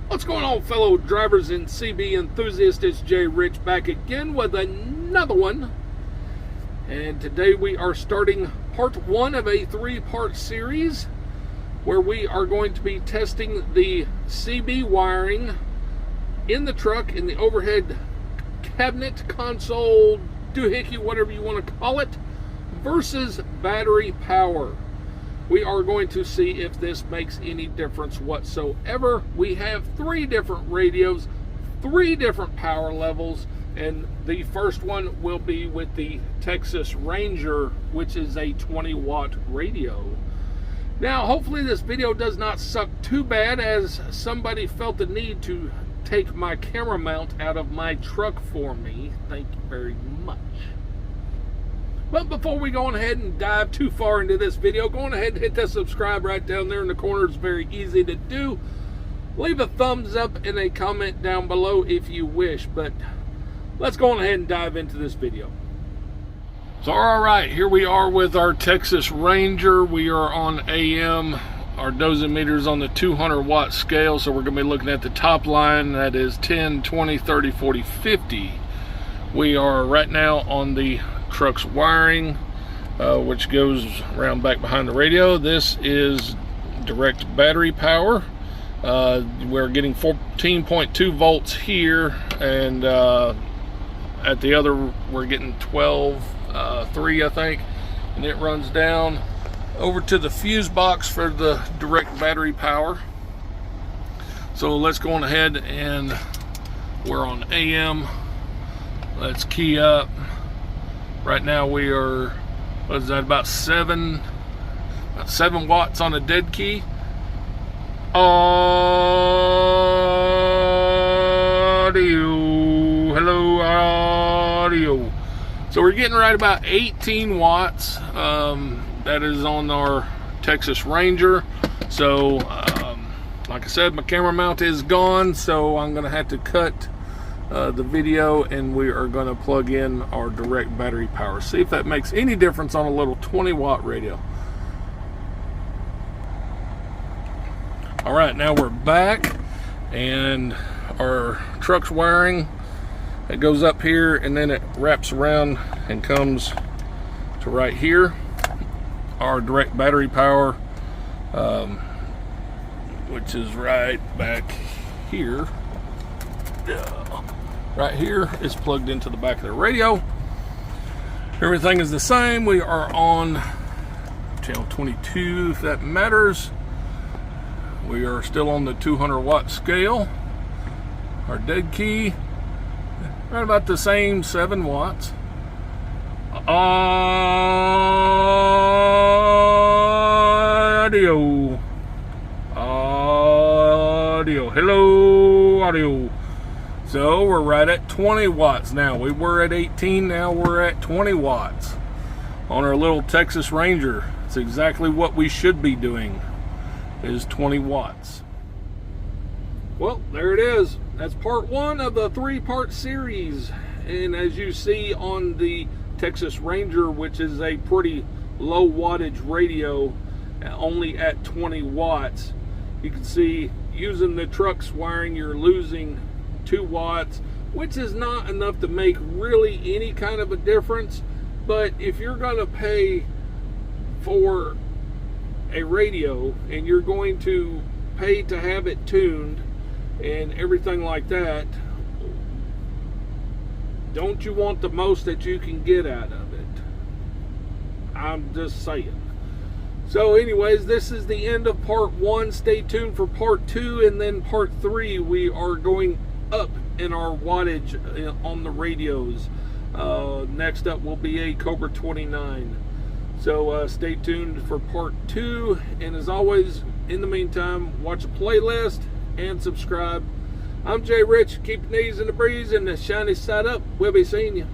What's going on, fellow drivers and CB enthusiasts? It's Jay Rich back again with another one. And today we are starting part one of a three-part series where we are going to be testing the CB wiring in the truck, in the overhead cabinet, console, doohickey, whatever you want to call it, versus battery power. We are going to see if this makes any difference whatsoever. We have three different radios, three different power levels, and the first one will be with the Texas Ranger, which is a 20-watt radio. Now, hopefully this video does not suck too bad, as somebody felt the need to take my camera mount out of my truck for me. Thank you very much. But before we go on ahead and dive too far into this video, go on ahead and hit that subscribe right down there in the corner. It's very easy to do. Leave a thumbs up and a comment down below if you wish. But let's go on ahead and dive into this video. So alright, here we are with our Texas Ranger. We are on AM. Our dosimeter's on the 200 watt scale, so we're going to be looking at the top line. That is 10, 20, 30, 40, 50. We are right now on the truck's wiring, which goes around back behind the radio. This is direct battery power. We're getting 14.2 volts here, and at the other we're getting 12.3 I think, and it runs down over to the fuse box for the direct battery power. So let's go on ahead, and we're on AM. Let's key up. Right now we are, what is that, about 7 watts on a dead key. Audio, hello audio. So we're getting right about 18 watts. That is on our Texas Ranger. So like I said, my camera mount is gone, so I'm gonna have to cut the video, and we are going to plug in our direct battery power. See if that makes any difference on a little 20-watt radio. All right, now we're back, and our truck's wiring, it goes up here and then it wraps around and comes to right here. Our direct battery power, which is right back here. Right here is plugged into the back of the radio. Everything is the same. We are on channel 22, if that matters. We are still on the 200 watt scale. Our dead key, right about the same, 7 watts. Audio. Audio. Hello, audio. So we're right at 20 watts now. We were at 18, now we're at 20 watts on our little Texas Ranger. It's exactly what we should be doing, is 20 watts. Well, there it is. That's part one of the three-part series. And as you see on the Texas Ranger, which is a pretty low wattage radio, only at 20 watts, you can see using the truck's wiring, you're losing 2 watts, which is not enough to make really any kind of a difference. But if you're going to pay for a radio and you're going to pay to have it tuned and everything like that, don't you want the most that you can get out of it? I'm just saying. So anyways, this is the end of part one. Stay tuned for part two, and then part three we are going up in our wattage on the radios. Next up will be a Cobra 29. So stay tuned for part two, and as always, in the meantime, watch a playlist and subscribe. I'm Jay Rich, keep the knees in the breeze and the shiny side up. We'll be seeing you.